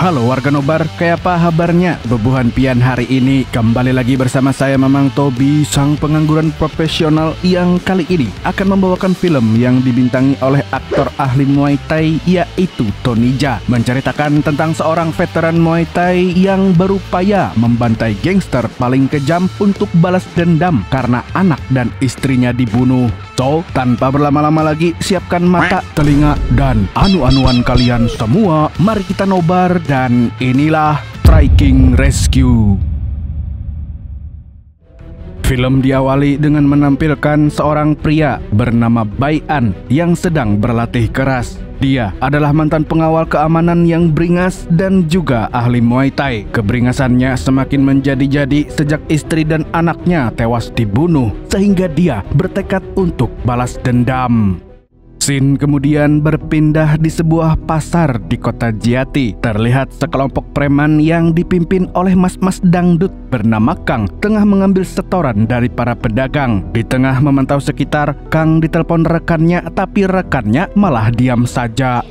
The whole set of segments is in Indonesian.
Halo warga Nobar, kayak apa kabarnya? Bebuhan pian hari ini kembali lagi bersama saya Mamang Tobi, sang pengangguran profesional yang kali ini akan membawakan film yang dibintangi oleh aktor ahli Muay Thai yaitu Tony Jaa, menceritakan tentang seorang veteran Muay Thai yang berupaya membantai gangster paling kejam untuk balas dendam karena anak dan istrinya dibunuh. So, tanpa berlama-lama lagi, siapkan mata, telinga, dan anu-anuan kalian semua. Mari kita nobar dan inilah Striking Rescue. Film diawali dengan menampilkan seorang pria bernama Bai An yang sedang berlatih keras. Dia adalah mantan pengawal keamanan yang beringas dan juga ahli Muay Thai. Keberingasannya semakin menjadi-jadi sejak istri dan anaknya tewas dibunuh, sehingga dia bertekad untuk balas dendam. Scene kemudian berpindah di sebuah pasar di kota Jati. Terlihat sekelompok preman yang dipimpin oleh mas-mas dangdut bernama Kang tengah mengambil setoran dari para pedagang. Di tengah memantau sekitar, Kang ditelepon rekannya, tapi rekannya malah diam saja.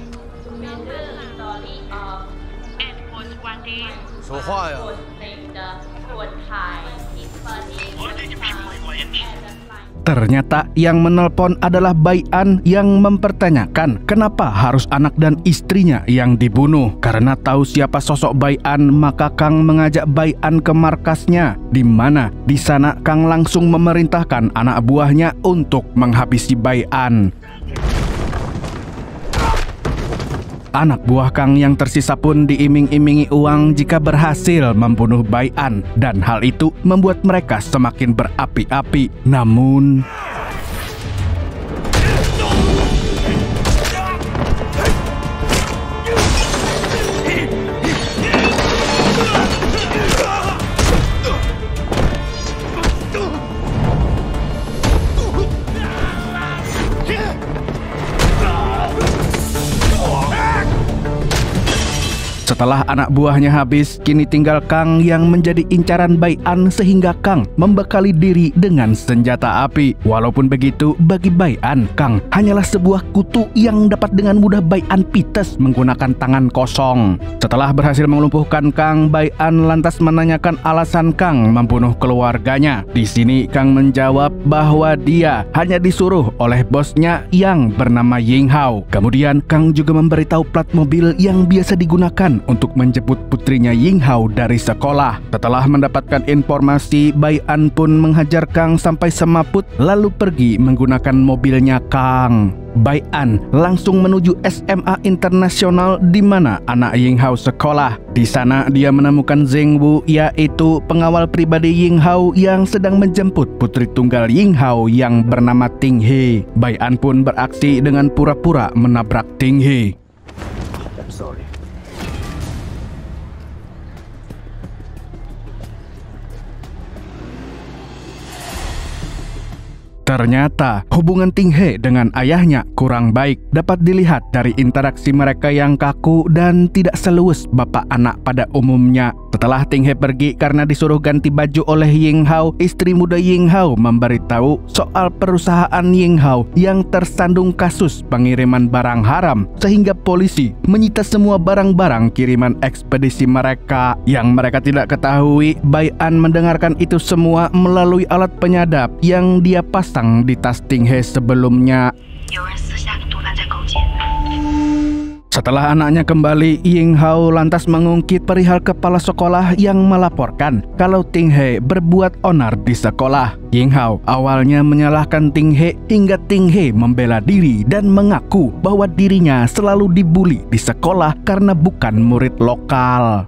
Ternyata yang menelpon adalah Bai An yang mempertanyakan kenapa harus anak dan istrinya yang dibunuh. Karena tahu siapa sosok Bai An, maka Kang mengajak Bai An ke markasnya, di mana di sana Kang langsung memerintahkan anak buahnya untuk menghabisi Bai An. Anak buah Kang yang tersisa pun diiming-imingi uang jika berhasil membunuh Bai An, dan hal itu membuat mereka semakin berapi-api. Namun setelah anak buahnya habis, kini tinggal Kang yang menjadi incaran Bai An, sehingga Kang membekali diri dengan senjata api. Walaupun begitu, bagi Bai An, Kang hanyalah sebuah kutu yang dapat dengan mudah Bai An pites menggunakan tangan kosong. Setelah berhasil melumpuhkan Kang, Bai An lantas menanyakan alasan Kang membunuh keluarganya. Di sini Kang menjawab bahwa dia hanya disuruh oleh bosnya yang bernama Ying Hao. Kemudian Kang juga memberitahu plat mobil yang biasa digunakan untuk menjemput putrinya Ying Hao dari sekolah. Setelah mendapatkan informasi, Bai An pun menghajar Kang sampai semaput lalu pergi menggunakan mobilnya Kang. Bai An langsung menuju SMA Internasional di mana anak Ying Hao sekolah. Di sana dia menemukan Zheng Wu, yaitu pengawal pribadi Ying Hao yang sedang menjemput putri tunggal Ying Hao yang bernama Ting He. Bai An pun beraksi dengan pura-pura menabrak Ting He. Ternyata hubungan Ting He dengan ayahnya kurang baik, dapat dilihat dari interaksi mereka yang kaku dan tidak seluas bapak anak pada umumnya. Setelah Ting He pergi karena disuruh ganti baju oleh Ying Hao, istri muda Ying Hao memberitahu soal perusahaan Ying Hao yang tersandung kasus pengiriman barang haram, sehingga polisi menyita semua barang-barang kiriman ekspedisi mereka. Yang mereka tidak ketahui, Bai An mendengarkan itu semua melalui alat penyadap yang dia pasang di tas Ting He sebelumnya. Setelah anaknya kembali, Ying Hao lantas mengungkit perihal kepala sekolah yang melaporkan kalau Ting He berbuat onar di sekolah. Ying Hao awalnya menyalahkan Ting He hingga Ting He membela diri dan mengaku bahwa dirinya selalu dibully di sekolah karena bukan murid lokal.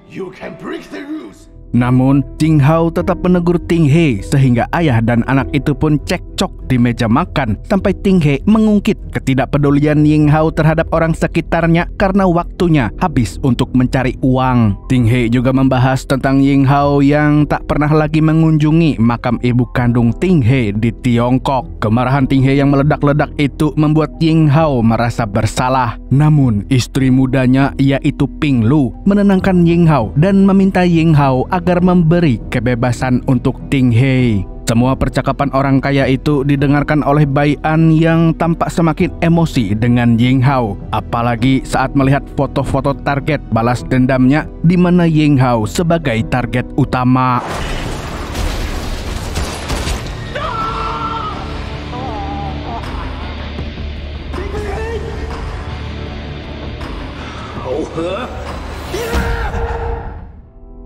You can break the rules. Namun, Ying Hao tetap menegur Ting He sehingga ayah dan anak itu pun cekcok di meja makan sampai Ting He mengungkit ketidakpedulian Ying Hao terhadap orang sekitarnya karena waktunya habis untuk mencari uang. Ting He juga membahas tentang Ying Hao yang tak pernah lagi mengunjungi makam ibu kandung Ting He di Tiongkok. Kemarahan Ting He yang meledak-ledak itu membuat Ying Hao merasa bersalah. Namun, istri mudanya yaitu Ping Lu menenangkan Ying Hao dan meminta Ying Hao agar memberi kebebasan untuk Ting He. Semua percakapan orang kaya itu didengarkan oleh Bai An yang tampak semakin emosi dengan Ying Hao. Apalagi saat melihat foto-foto target balas dendamnya di mana Ying Hao sebagai target utama.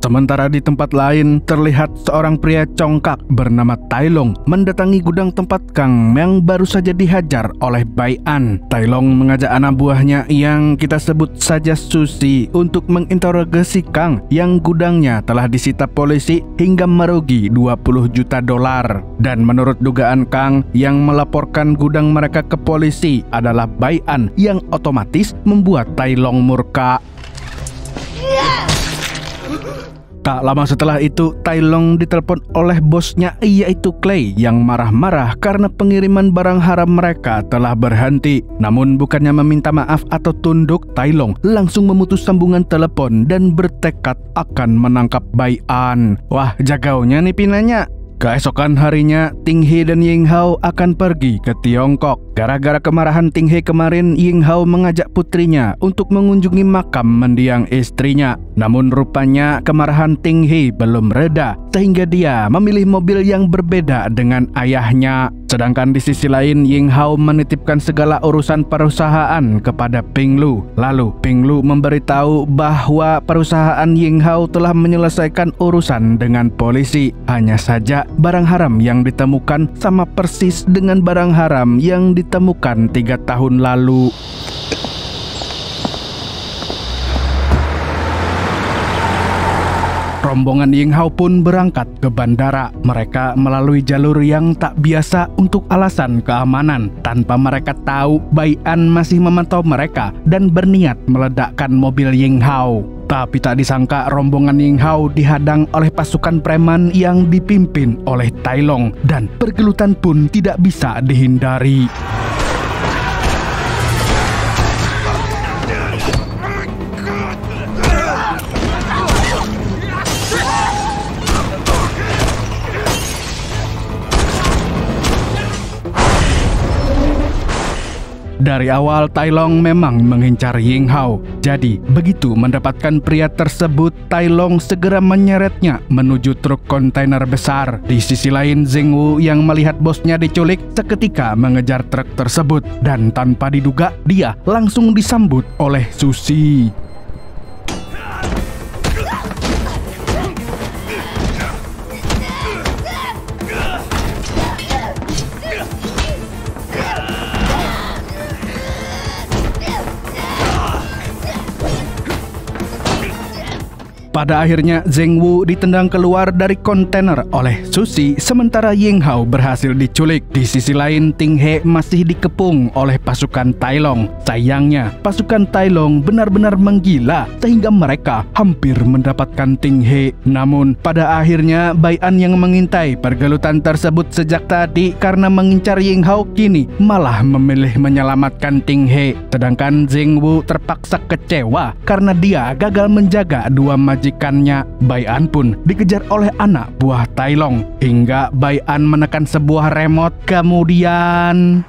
Sementara di tempat lain, terlihat seorang pria congkak bernama Tai Long mendatangi gudang tempat Kang yang baru saja dihajar oleh Bai An. Tai Long mengajak anak buahnya yang kita sebut saja Susi untuk menginterogasi Kang yang gudangnya telah disita polisi hingga merugi 20 juta dolar. Dan menurut dugaan Kang, yang melaporkan gudang mereka ke polisi adalah Bai An yang otomatis membuat Tai Long murka. Tak lama setelah itu, Tai Long ditelepon oleh bosnya yaitu Clay yang marah-marah karena pengiriman barang haram mereka telah berhenti. Namun bukannya meminta maaf atau tunduk, Tai Long langsung memutus sambungan telepon dan bertekad akan menangkap Bai An. Wah, jagaunya nih pinanya. Keesokan harinya, Ting He dan Ying Hao akan pergi ke Tiongkok. Gara-gara kemarahan Ting He kemarin, Ying Hao mengajak putrinya untuk mengunjungi makam mendiang istrinya. Namun rupanya kemarahan Ting He belum reda, sehingga dia memilih mobil yang berbeda dengan ayahnya. Sedangkan di sisi lain, Ying Hao menitipkan segala urusan perusahaan kepada Ping Lu. Lalu Ping Lu memberitahu bahwa perusahaan Ying Hao telah menyelesaikan urusan dengan polisi. Hanya saja barang haram yang ditemukan sama persis dengan barang haram yang ditemukan 3 tahun lalu. Rombongan Ying Hao pun berangkat ke bandara. Mereka melalui jalur yang tak biasa untuk alasan keamanan. Tanpa mereka tahu, Bai An masih memantau mereka dan berniat meledakkan mobil Ying Hao. Tapi tak disangka rombongan Ying Hao dihadang oleh pasukan preman yang dipimpin oleh Tai Long dan pergelutan pun tidak bisa dihindari. Dari awal Tai Long memang mengincar Ying Hao. Jadi begitu mendapatkan pria tersebut, Tai Long segera menyeretnya menuju truk kontainer besar. Di sisi lain, Zeng Wu yang melihat bosnya diculik seketika mengejar truk tersebut. Dan tanpa diduga, dia langsung disambut oleh Susi. Pada akhirnya Zeng Wu ditendang keluar dari kontainer oleh Susi, sementara Ying Hao berhasil diculik. Di sisi lain, Ting He masih dikepung oleh pasukan Tai Long. Sayangnya, pasukan Tai Long benar-benar menggila sehingga mereka hampir mendapatkan Ting He. Namun pada akhirnya Bai An yang mengintai pergelutan tersebut sejak tadi karena mengincar Ying Hao kini malah memilih menyelamatkan Ting He. Sedangkan Zeng Wu terpaksa kecewa karena dia gagal menjaga dua majikannya. Bai An pun dikejar oleh anak buah Tai Long hingga Bai An menekan sebuah remote. Kemudian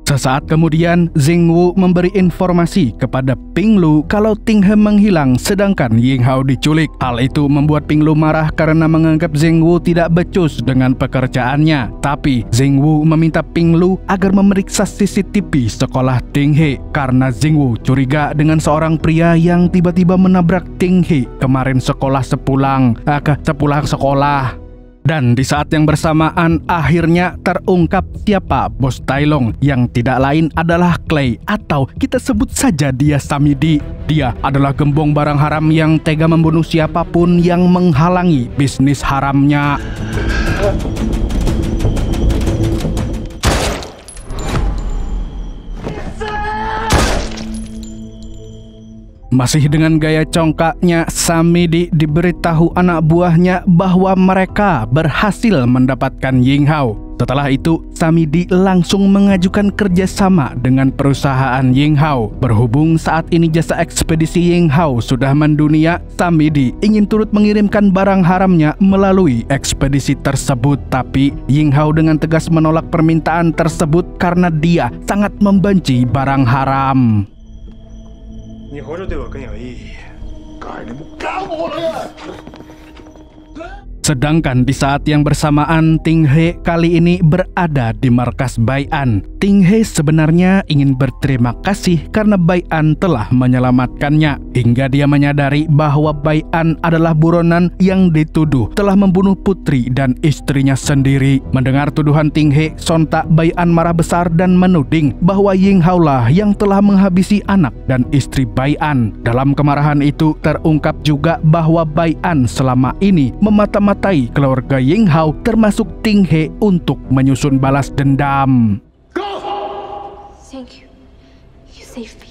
sesaat kemudian, Zeng Wu memberi informasi kepada Ping Lu kalau Ting He menghilang sedangkan Ying Hao diculik. Hal itu membuat Ping Lu marah karena menganggap Zeng Wu tidak becus dengan pekerjaannya. Tapi Zeng Wu meminta Ping Lu agar memeriksa CCTV sekolah Ting He karena Zeng Wu curiga dengan seorang pria yang tiba-tiba menabrak Ting He kemarin sepulang sekolah. Dan di saat yang bersamaan akhirnya terungkap siapa bos Tai Long yang tidak lain adalah Clay, atau kita sebut saja dia Samidi. Dia adalah gembong barang haram yang tega membunuh siapapun yang menghalangi bisnis haramnya. Masih dengan gaya congkaknya, Samidi diberitahu anak buahnya bahwa mereka berhasil mendapatkan Ying Hao. Setelah itu, Samidi langsung mengajukan kerjasama dengan perusahaan Yinghao. Berhubung saat ini jasa ekspedisi Yinghao sudah mendunia, Samidi ingin turut mengirimkan barang haramnya melalui ekspedisi tersebut. Tapi Yinghao dengan tegas menolak permintaan tersebut karena dia sangat membenci barang haram. Sedangkan di saat yang bersamaan, Ting He kali ini berada di markas Bai An. Ting He sebenarnya ingin berterima kasih karena Bai An telah menyelamatkannya, hingga dia menyadari bahwa Bai An adalah buronan yang dituduh telah membunuh putri dan istrinya sendiri. Mendengar tuduhan Ting He, sontak Bai An marah besar dan menuding bahwa Yinghao lah yang telah menghabisi anak dan istri Bai An. Dalam kemarahan itu terungkap juga bahwa Bai An selama ini memata-matai keluarga Yinghao termasuk Ting He untuk menyusun balas dendam. Thank you. You saved me.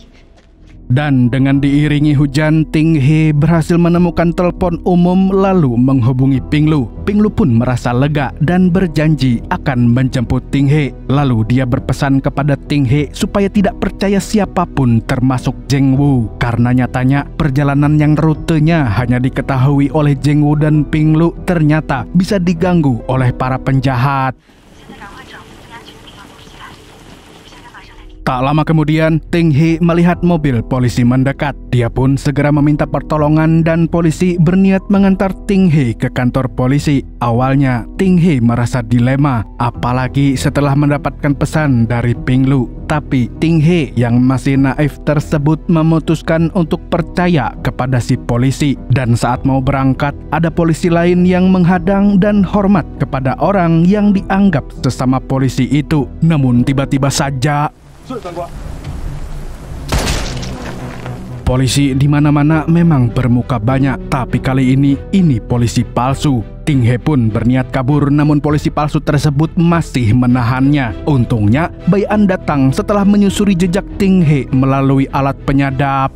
Dan dengan diiringi hujan, Ting He berhasil menemukan telepon umum lalu menghubungi Ping Lu. Ping Lu pun merasa lega dan berjanji akan menjemput Ting He. Lalu dia berpesan kepada Ting He supaya tidak percaya siapapun termasuk Zheng Wu. Karena nyatanya perjalanan yang rutenya hanya diketahui oleh Zheng Wu dan Ping Lu ternyata bisa diganggu oleh para penjahat. Tak lama kemudian, Ting He melihat mobil polisi mendekat. Dia pun segera meminta pertolongan dan polisi berniat mengantar Ting He ke kantor polisi. Awalnya, Ting He merasa dilema, apalagi setelah mendapatkan pesan dari Ping Lu. Tapi Ting He yang masih naif tersebut memutuskan untuk percaya kepada si polisi. Dan saat mau berangkat, ada polisi lain yang menghadang dan hormat kepada orang yang dianggap sesama polisi itu. Namun tiba-tiba saja polisi di mana-mana memang bermuka banyak, tapi kali ini polisi palsu. Ting He pun berniat kabur, namun polisi palsu tersebut masih menahannya. Untungnya, Bai An datang setelah menyusuri jejak Ting He melalui alat penyadap.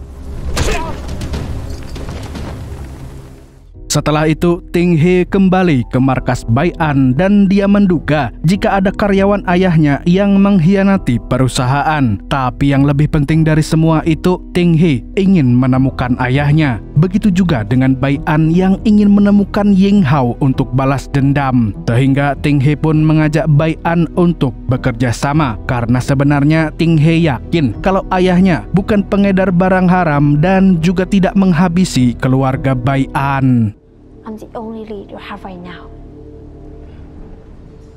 Setelah itu, Ting He kembali ke markas Bai An dan dia menduga jika ada karyawan ayahnya yang mengkhianati perusahaan. Tapi yang lebih penting dari semua itu, Ting He ingin menemukan ayahnya. Begitu juga dengan Bai An yang ingin menemukan Yinghao untuk balas dendam. Sehingga Ting He pun mengajak Bai An untuk bekerja sama. Karena sebenarnya Ting He yakin kalau ayahnya bukan pengedar barang haram dan juga tidak menghabisi keluarga Bai An. I'm the only lead you have right now.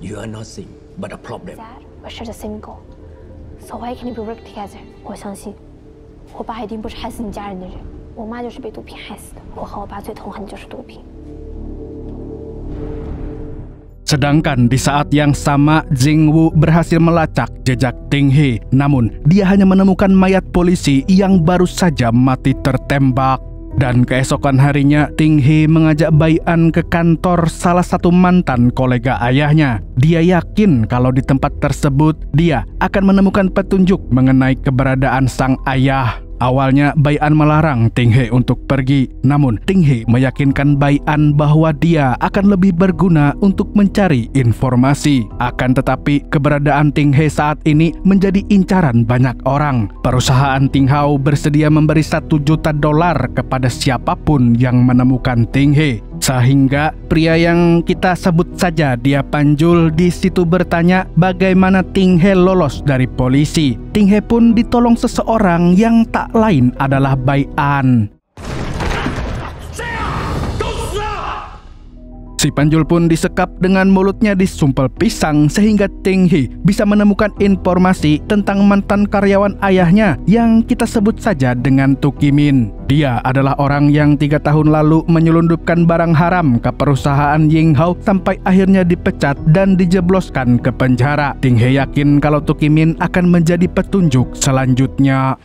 You are nothing but a problem. Dad, we share the same goal. So why can't we work together? 我相信，我爸一定不是害死你家人的人，我妈就是被毒品害死的。我和我爸最痛恨的就是毒品。 Sedangkan di saat yang sama, Zheng Wu berhasil melacak jejak Ting He. Namun, dia hanya menemukan mayat polisi yang baru saja mati tertembak. Dan keesokan harinya, Ting He mengajak Bai An ke kantor salah satu mantan kolega ayahnya. Dia yakin kalau di tempat tersebut, dia akan menemukan petunjuk mengenai keberadaan sang ayah. Awalnya Bai An melarang Ting He untuk pergi, namun Ting He meyakinkan Bai An bahwa dia akan lebih berguna untuk mencari informasi. Akan tetapi keberadaan Ting He saat ini menjadi incaran banyak orang. Perusahaan Yinghao bersedia memberi $1 juta kepada siapapun yang menemukan Ting He. Sehingga pria yang kita sebut saja dia Panjul di situ bertanya bagaimana Ting He lolos dari polisi. Ting He pun ditolong seseorang yang tak lain adalah Bai An. Si Panjul pun disekap dengan mulutnya disumpel pisang sehingga Ting He bisa menemukan informasi tentang mantan karyawan ayahnya yang kita sebut saja dengan Tukimin. Dia adalah orang yang 3 tahun lalu menyelundupkan barang haram ke perusahaan Yinghao sampai akhirnya dipecat dan dijebloskan ke penjara. Ting He yakin kalau Tukimin akan menjadi petunjuk selanjutnya.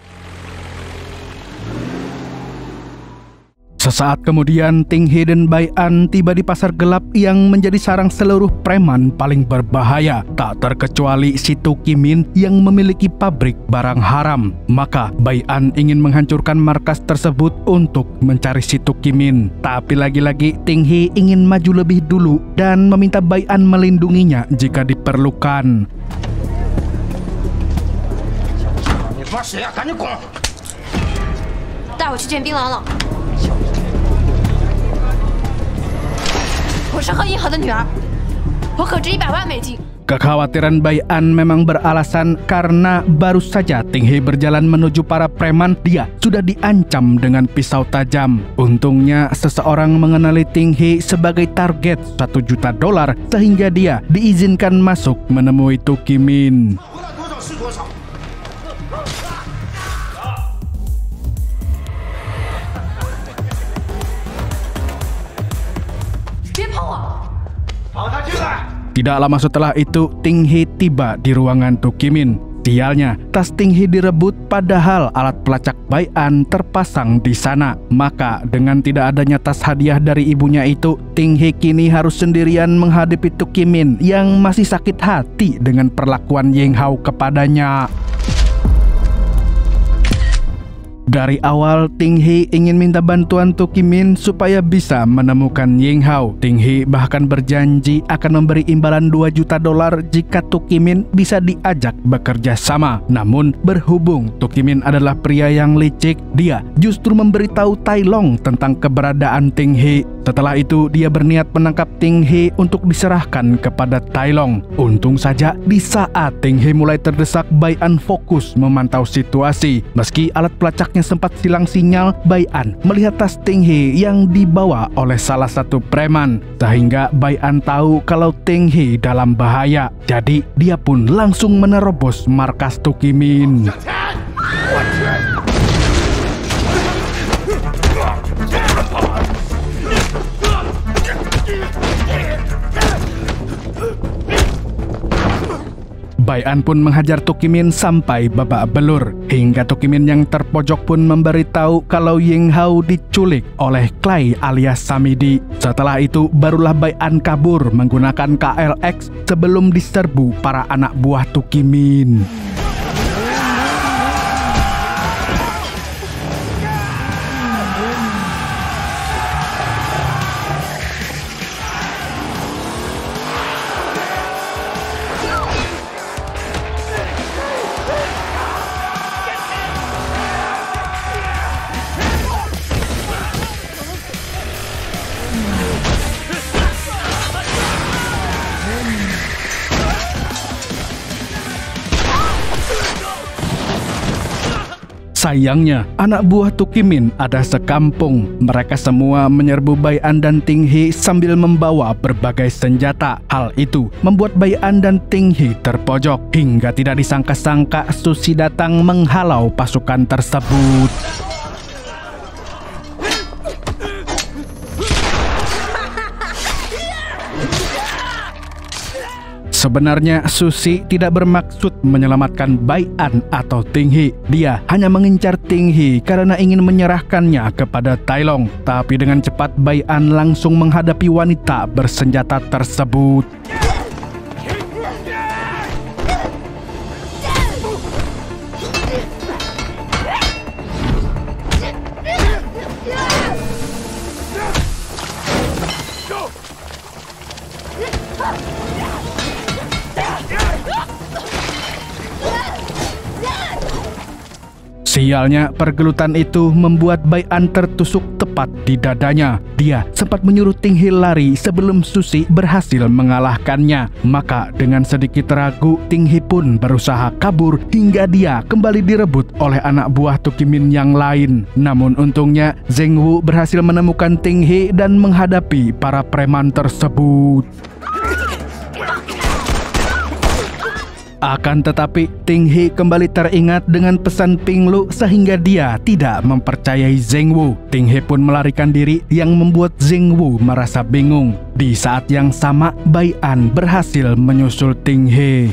Sesaat kemudian, Ting He dan Bai An tiba di pasar gelap yang menjadi sarang seluruh preman paling berbahaya, tak terkecuali si Tu Kimin yang memiliki pabrik barang haram. Maka Bai An ingin menghancurkan markas tersebut untuk mencari si Tu Kimin. Tapi lagi-lagi Ting He ingin maju lebih dulu dan meminta Bai An melindunginya jika diperlukan. 你他妈谁呀？赶紧滚！带我去见槟榔了。我是贺银河的女儿，我可值100万美金。 Kekhawatiran Bai An memang beralasan karena baru saja Ting He berjalan menuju para preman, dia sudah diancam dengan pisau tajam. Untungnya seseorang mengenali Ting He sebagai target $1 juta sehingga dia diizinkan masuk menemui Tu Kimin. 别碰我！ Tidak lama setelah itu, Ting He tiba di ruangan Tu Kimin. Sialnya, tas Ting He direbut padahal alat pelacak Bai An terpasang di sana. Maka dengan tidak adanya tas hadiah dari ibunya itu, Ting He kini harus sendirian menghadapi Tu Kimin yang masih sakit hati dengan perlakuan Ying Hao kepadanya. Dari awal, Ting He ingin minta bantuan Tu Kimin supaya bisa menemukan Ying Hao. Ting He bahkan berjanji akan memberi imbalan $2 juta jika Tu Kimin bisa diajak bekerja sama. Namun, berhubung Tu Kimin adalah pria yang licik, dia justru memberitahu Tai Long tentang keberadaan Ting He. Setelah itu, dia berniat menangkap Ting He untuk diserahkan kepada Tai Long. Untung saja, di saat Ting He mulai terdesak, Bai An fokus memantau situasi. Meski alat pelacaknya sempat hilang sinyal, Bai An melihat tas Ting He yang dibawa oleh salah satu preman, sehingga Bai An tahu kalau Ting He dalam bahaya. Jadi dia pun langsung menerobos markas Tu Kimin. Bai An pun menghajar Tu Kimin sampai babak belur, hingga Tu Kimin yang terpojok pun memberitahu kalau Ying Hao diculik oleh Clay alias Samidi. Setelah itu barulah Bai An kabur menggunakan KLX sebelum diserbu para anak buah Tu Kimin. Sayangnya, anak buah Tu Kimin ada sekampung. Mereka semua menyerbu Bai An dan Ting He sambil membawa berbagai senjata. Hal itu membuat Bai An dan Ting He terpojok. Hingga tidak disangka-sangka Susi datang menghalau pasukan tersebut. Sebenarnya Susi tidak bermaksud menyelamatkan Bai An atau Ting He. Dia hanya mengincar Ting He karena ingin menyerahkannya kepada Tai Long. Tapi dengan cepat Bai An langsung menghadapi wanita bersenjata tersebut. Sialnya, pergelutan itu membuat Bai An tertusuk tepat di dadanya. Dia sempat menyuruh Ting He lari sebelum Susi berhasil mengalahkannya. Maka dengan sedikit ragu, Ting He pun berusaha kabur hingga dia kembali direbut oleh anak buah Tu Kimin yang lain. Namun untungnya Zheng Wu berhasil menemukan Ting He dan menghadapi para preman tersebut. Akan tetapi, Ting He kembali teringat dengan pesan Ping Lu sehingga dia tidak mempercayai Zheng Wu. Ting He pun melarikan diri yang membuat Zheng Wu merasa bingung. Di saat yang sama, Bai An berhasil menyusul Ting He.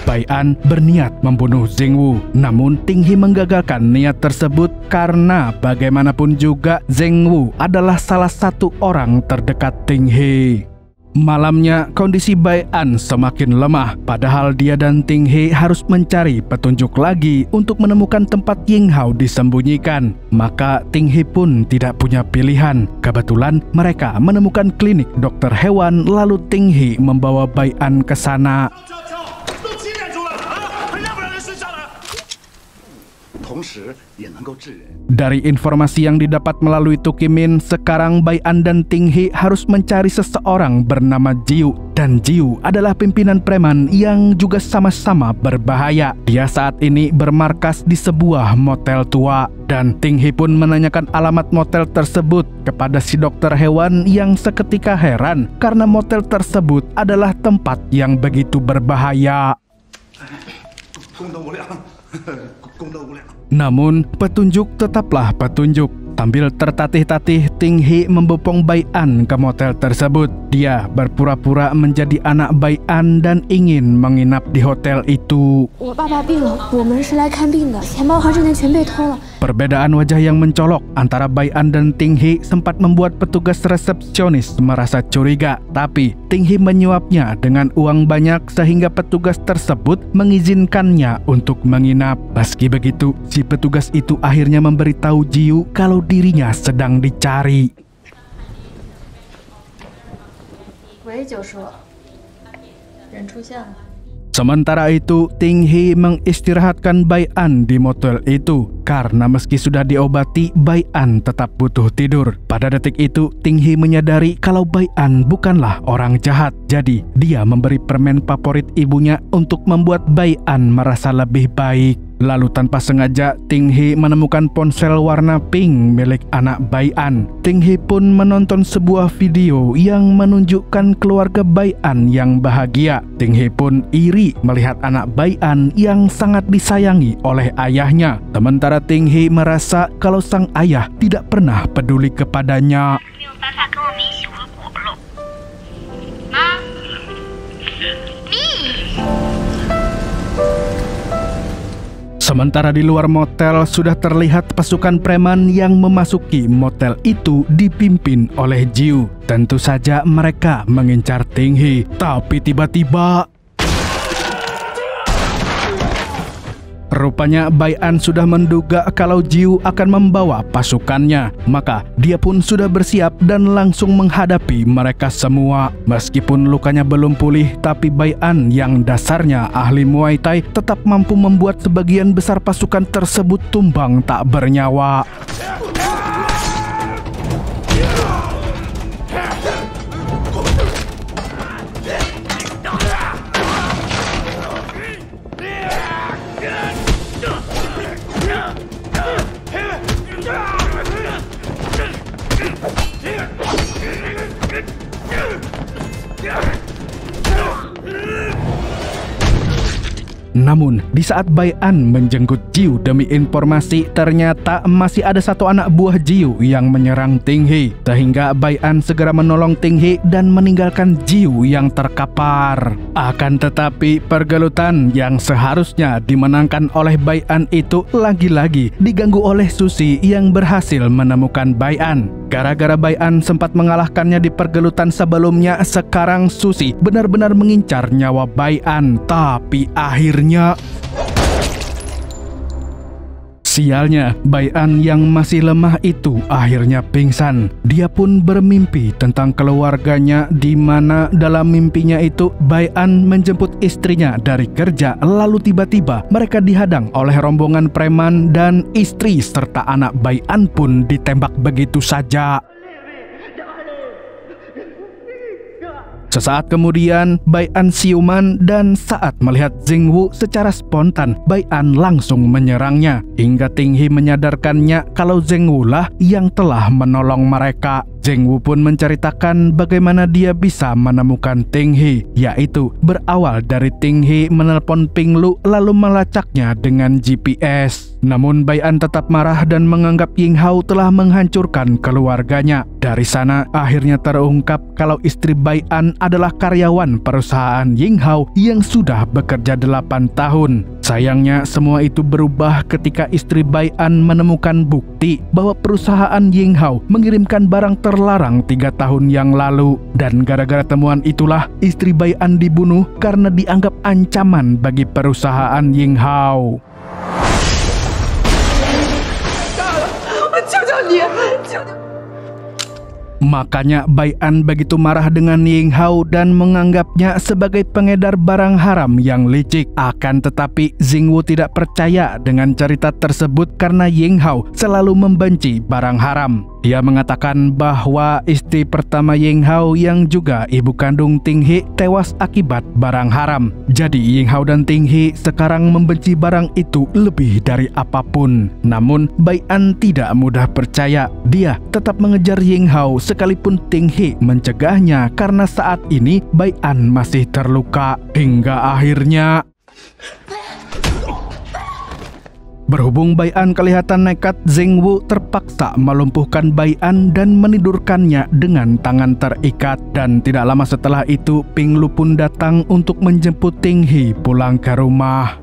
Bai An berniat membunuh Zheng Wu, namun Ting He menggagalkan niat tersebut karena bagaimanapun juga Zheng Wu adalah salah satu orang terdekat Ting He. Malamnya, kondisi Bai An semakin lemah, padahal dia dan Ting He harus mencari petunjuk lagi untuk menemukan tempat Ying Hao disembunyikan. Maka Ting He pun tidak punya pilihan. Kebetulan mereka menemukan klinik dokter hewan, lalu Ting He membawa Bai An ke sana. Dari informasi yang didapat melalui Tukimin, sekarang Bai An dan Ting He harus mencari seseorang bernama Jiu. Dan Jiu adalah pimpinan preman yang juga sama-sama berbahaya. Dia saat ini bermarkas di sebuah motel tua. Dan Ting He pun menanyakan alamat motel tersebut kepada si dokter hewan yang seketika heran karena motel tersebut adalah tempat yang begitu berbahaya. Namun, petunjuk tetaplah petunjuk. Sambil tertatih-tatih, Ting He membopong Bai An ke motel tersebut. Dia berpura-pura menjadi anak Bai An dan ingin menginap di hotel itu. Perbedaan wajah yang mencolok antara Bai An dan Ting He sempat membuat petugas resepsionis merasa curiga. Tapi Ting He menyuapnya dengan uang banyak sehingga petugas tersebut mengizinkannya untuk menginap. Meski begitu, si petugas itu akhirnya memberitahu Jiu kalau dirinya sedang dicari. Sementara itu, Ting He mengistirahatkan Bai An di motel itu karena meski sudah diobati, Bai An tetap butuh tidur. Pada detik itu, Ting He menyadari kalau Bai An bukanlah orang jahat. Jadi, dia memberi permen favorit ibunya untuk membuat Bai An merasa lebih baik. Lalu tanpa sengaja, Ting He menemukan ponsel warna pink milik anak Bai An. Ting He pun menonton sebuah video yang menunjukkan keluarga Bai An yang bahagia. Ting He pun iri melihat anak Bai An yang sangat disayangi oleh ayahnya. Sementara Ting He merasa kalau sang ayah tidak pernah peduli kepadanya. Sementara di luar motel sudah terlihat pasukan preman yang memasuki motel itu dipimpin oleh Jiu. Tentu saja mereka mengincar Ting He, tapi tiba-tiba rupanya Bai An sudah menduga kalau Jiu akan membawa pasukannya. Maka dia pun sudah bersiap dan langsung menghadapi mereka semua. Meskipun lukanya belum pulih, tapi Bai An yang dasarnya ahli Muay Thai tetap mampu membuat sebagian besar pasukan tersebut tumbang tak bernyawa. Namun, di saat Bai An menjenggut Jiu demi informasi, ternyata masih ada satu anak buah Jiu yang menyerang Ting He. Sehingga Bai An segera menolong Ting He dan meninggalkan Jiu yang terkapar. Akan tetapi, pergelutan yang seharusnya dimenangkan oleh Bai An itu lagi-lagi diganggu oleh Susi yang berhasil menemukan Bai An. Gara-gara Bai An sempat mengalahkannya di pergelutan sebelumnya, sekarang Susi benar-benar mengincar nyawa Bai An. Tapi akhirnya, sialnya, Bai An yang masih lemah itu akhirnya pingsan. Dia pun bermimpi tentang keluarganya, di mana dalam mimpinya itu Bai An menjemput istrinya dari kerja. Lalu tiba-tiba mereka dihadang oleh rombongan preman dan istri serta anak Bai An pun ditembak begitu saja. Sesaat kemudian, Bai An siuman dan saat melihat Zheng Wu secara spontan, Bai An langsung menyerangnya. Hingga Ting He menyadarkannya kalau Zheng Wu lah yang telah menolong mereka. Zheng Wu pun menceritakan bagaimana dia bisa menemukan Ting He, yaitu berawal dari Ting He menelpon Ping Lu lalu melacaknya dengan GPS. Namun Bai An tetap marah dan menganggap Ying Hao telah menghancurkan keluarganya. Dari sana akhirnya terungkap kalau istri Bai An adalah karyawan perusahaan Ying Hao yang sudah bekerja 8 tahun. Sayangnya semua itu berubah ketika istri Bai An menemukan bukti bahwa perusahaan Ying Hao mengirimkan barang terlarang 3 tahun yang lalu. Dan gara-gara temuan itulah istri Bai An dibunuh karena dianggap ancaman bagi perusahaan Ying Hao. Makanya Bai An begitu marah dengan Ying Hao dan menganggapnya sebagai pengedar barang haram yang licik. Akan tetapi Xingwu tidak percaya dengan cerita tersebut karena Ying Hao selalu membenci barang haram. Dia mengatakan bahwa istri pertama Ying Hao yang juga ibu kandung Ting He tewas akibat barang haram. Jadi Ying Hao dan Ting He sekarang membenci barang itu lebih dari apapun. Namun Bai An tidak mudah percaya. Dia tetap mengejar Ying Hao sekalipun Ting He mencegahnya karena saat ini Bai An masih terluka. Hingga akhirnya berhubung Bai An kelihatan nekat, Xingwu terpaksa melumpuhkan Bai An dan menidurkannya dengan tangan terikat. Dan tidak lama setelah itu, Ping Lu pun datang untuk menjemput Ting He pulang ke rumah.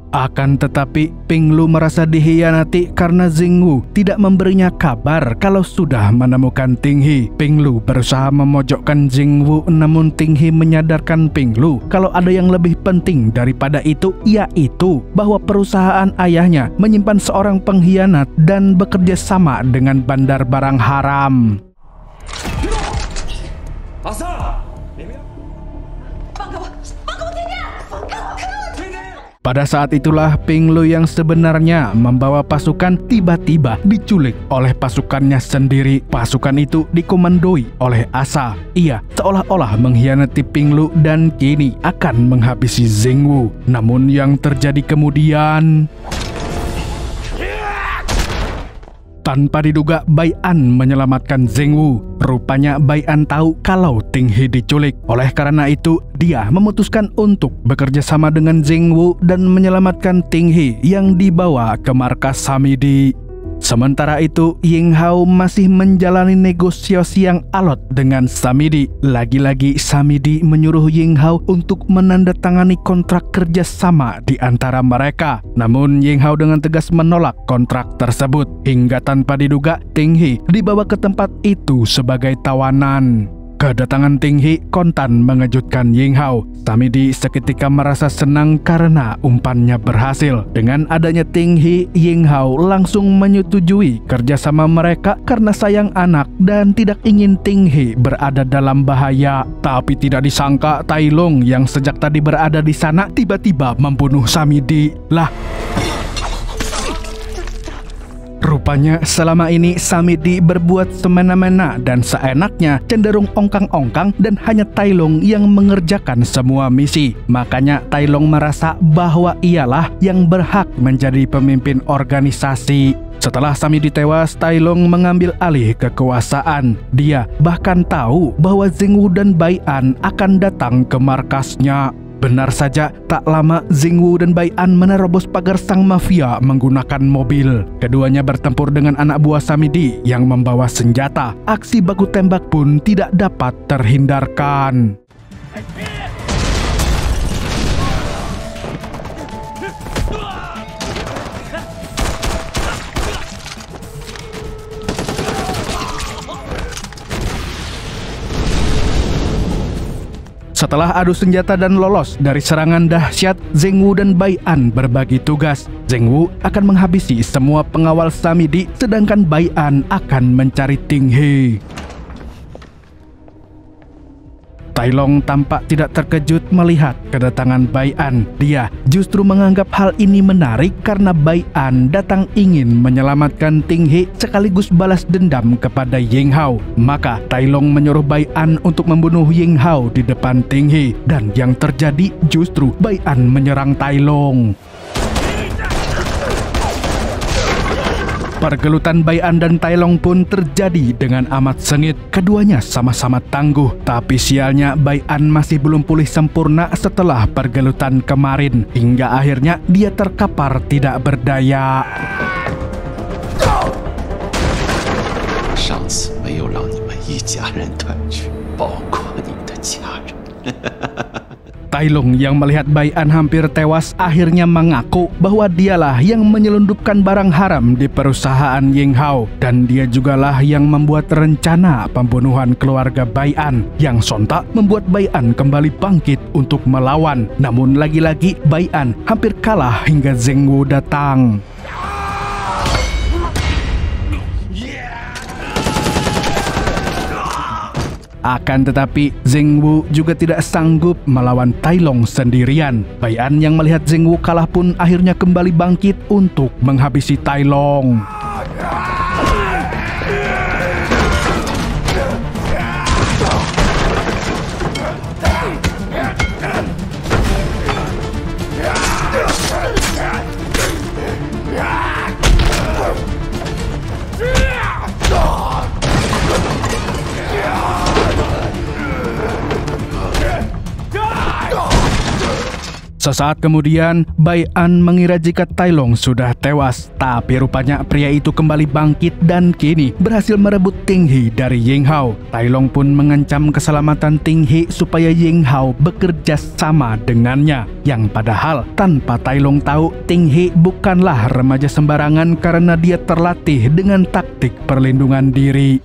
Akan tetapi, Ping Lu merasa dikhianati karena Xingwu tidak memberinya kabar kalau sudah menemukan Ting He. Ping Lu berusaha memojokkan Xingwu, namun Ting He menyadarkan Ping Lu kalau ada yang lebih penting daripada itu, yaitu bahwa perusahaan ayahnya menyimpan seorang pengkhianat dan bekerja sama dengan bandar barang haram. Pada saat itulah Ping Lu yang sebenarnya membawa pasukan tiba-tiba diculik oleh pasukannya sendiri. Pasukan itu dikomandoi oleh Asa. Ia seolah-olah mengkhianati Ping Lu dan kini akan menghabisi Xingwu. Namun yang terjadi kemudian, tanpa diduga Bai An menyelamatkan Xingwu. Rupanya Bai An tahu kalau Ting He diculik. Oleh karena itu, dia memutuskan untuk bekerja sama dengan Xingwu dan menyelamatkan Ting He yang dibawa ke markas Samidi. Sementara itu, Ying Hao masih menjalani negosiasi yang alot dengan Samidi. Lagi-lagi Samidi menyuruh Ying Hao untuk menandatangani kontrak kerjasama di antara mereka. Namun Ying Hao dengan tegas menolak kontrak tersebut. Hingga tanpa diduga, Ting He dibawa ke tempat itu sebagai tawanan. Kedatangan Ting He kontan mengejutkan Ying Hao. Samidi seketika merasa senang karena umpannya berhasil. Dengan adanya Ting He, Ying Hao langsung menyetujui kerjasama mereka karena sayang anak dan tidak ingin Ting He berada dalam bahaya. Tapi tidak disangka Tai Long yang sejak tadi berada di sana tiba-tiba membunuh Samidi. Lah, rupanya selama ini Samidi berbuat semena-mena dan seenaknya, cenderung ongkang-ongkang, dan hanya Tai Long yang mengerjakan semua misi. Makanya Tai Long merasa bahwa ialah yang berhak menjadi pemimpin organisasi. Setelah Samidi tewas, Tai Long mengambil alih kekuasaan. Dia bahkan tahu bahwa Xingwu dan Bai An akan datang ke markasnya. Benar saja, tak lama Xingwu dan Bai An menerobos pagar sang mafia menggunakan mobil. Keduanya bertempur dengan anak buah Samidi yang membawa senjata. Aksi baku tembak pun tidak dapat terhindarkan. Setelah adu senjata dan lolos dari serangan dahsyat, Xingwu dan Bai An berbagi tugas. Xingwu akan menghabisi semua pengawal Samidi, sedangkan Bai An akan mencari Ting He. Tai Long tampak tidak terkejut melihat kedatangan Bai An. Dia justru menganggap hal ini menarik karena Bai An datang ingin menyelamatkan Ting He sekaligus balas dendam kepada Ying Hao. Maka Tai Long menyuruh Bai An untuk membunuh Ying Hao di depan Ting He. Dan yang terjadi justru Bai An menyerang Tai Long. Pergelutan Bai An dan Tai Long pun terjadi dengan amat sengit. Keduanya sama-sama tangguh, tapi sialnya Bai An masih belum pulih sempurna setelah pergelutan kemarin, hingga akhirnya dia terkapar tidak berdaya. 上次没有让你们一家人团聚，包括你的家人。Tai Long yang melihat Bai An hampir tewas akhirnya mengaku bahwa dialah yang menyelundupkan barang haram di perusahaan Ying Hao, dan dia jugalah yang membuat rencana pembunuhan keluarga Bai An, yang sontak membuat Bai An kembali bangkit untuk melawan. Namun lagi-lagi Bai An hampir kalah hingga Zheng Wu datang. Akan tetapi Zheng Wu juga tidak sanggup melawan Tai Long sendirian. Bai An yang melihat Zheng Wu kalah pun akhirnya kembali bangkit untuk menghabisi Tai Long. Sesaat kemudian, Bai An mengira jika Tai Long sudah tewas, tapi rupanya pria itu kembali bangkit dan kini berhasil merebut Ting He dari Ying Hao. Tai Long pun mengancam keselamatan Ting He supaya Ying Hao bekerja sama dengannya, yang padahal tanpa Tai Long tahu, Ting He bukanlah remaja sembarangan karena dia terlatih dengan taktik perlindungan diri.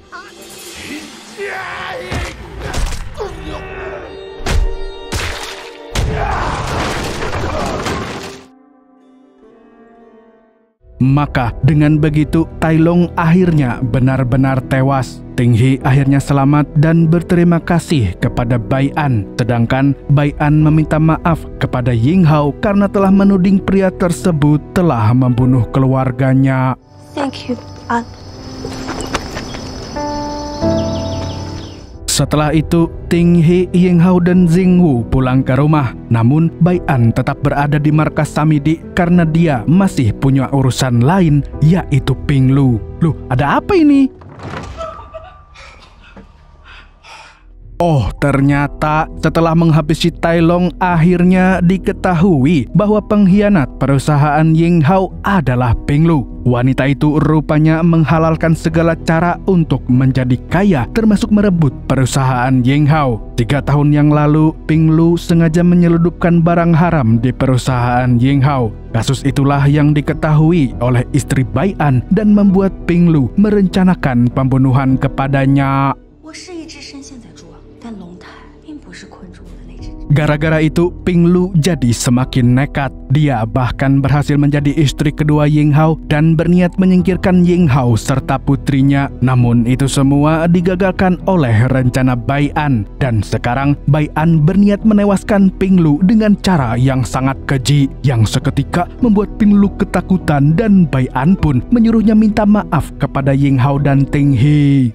Maka dengan begitu Tai Long akhirnya benar-benar tewas. Ting He akhirnya selamat dan berterima kasih kepada Bai An. Sedangkan Bai An meminta maaf kepada Ying Hao karena telah menuding pria tersebut telah membunuh keluarganya. Thank you, An. Setelah itu, Ting He, Ying Hao, dan Zheng Wu pulang ke rumah. Namun, Bai An tetap berada di markas Samidi karena dia masih punya urusan lain, yaitu Ping Lu. Loh, ada apa ini? Oh, ternyata setelah menghabisi Tai Long, akhirnya diketahui bahwa pengkhianat perusahaan Ying Hao adalah Ping Lu. Wanita itu rupanya menghalalkan segala cara untuk menjadi kaya, termasuk merebut perusahaan Ying Hao. 3 tahun yang lalu, Ping Lu sengaja menyelundupkan barang haram di perusahaan Ying Hao. Kasus itulah yang diketahui oleh istri Bai An dan membuat Ping Lu merencanakan pembunuhan kepadanya. Gara-gara itu, Ping Lu jadi semakin nekat. Dia bahkan berhasil menjadi istri kedua Ying Hao dan berniat menyingkirkan Ying Hao serta putrinya. Namun itu semua digagalkan oleh rencana Bai An. Dan sekarang Bai An berniat menewaskan Ping Lu dengan cara yang sangat keji, yang seketika membuat Ping Lu ketakutan, dan Bai An pun menyuruhnya minta maaf kepada Ying Hao dan Ting He.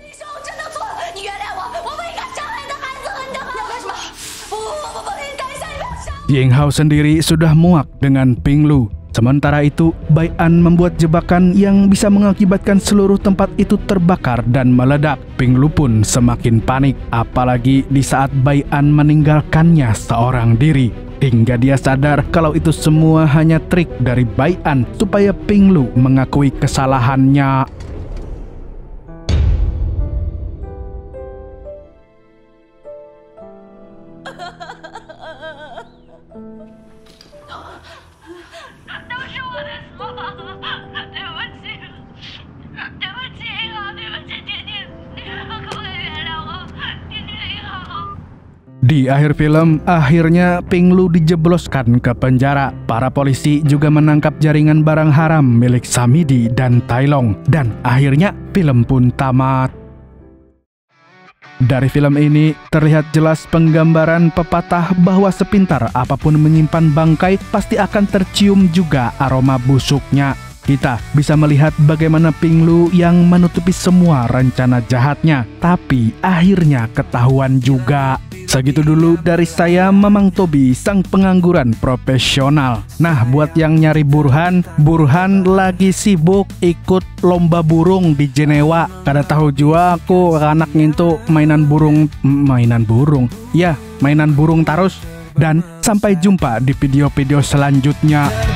Ying Hao sendiri sudah muak dengan Ping Lu. Sementara itu, Bai An membuat jebakan yang bisa mengakibatkan seluruh tempat itu terbakar dan meledak. Ping Lu pun semakin panik, apalagi di saat Bai An meninggalkannya seorang diri. Hingga dia sadar kalau itu semua hanya trik dari Bai An supaya Ping Lu mengakui kesalahannya. Di akhir film, akhirnya Ping Lu dijebloskan ke penjara. Para polisi juga menangkap jaringan barang haram milik Samidi dan Tai Long. Dan akhirnya film pun tamat. Dari film ini terlihat jelas penggambaran pepatah bahwa sepintar apapun menyimpan bangkai, pasti akan tercium juga aroma busuknya. Kita bisa melihat bagaimana Ping Lu yang menutupi semua rencana jahatnya, tapi akhirnya ketahuan juga. Segitu dulu dari saya, Mamang Tobi, sang pengangguran profesional. Nah, buat yang nyari Burhan lagi sibuk ikut lomba burung di Jenewa. Kada tahu juga aku anak ngintu mainan burung. Ya, mainan burung tarus. Dan sampai jumpa di video-video selanjutnya.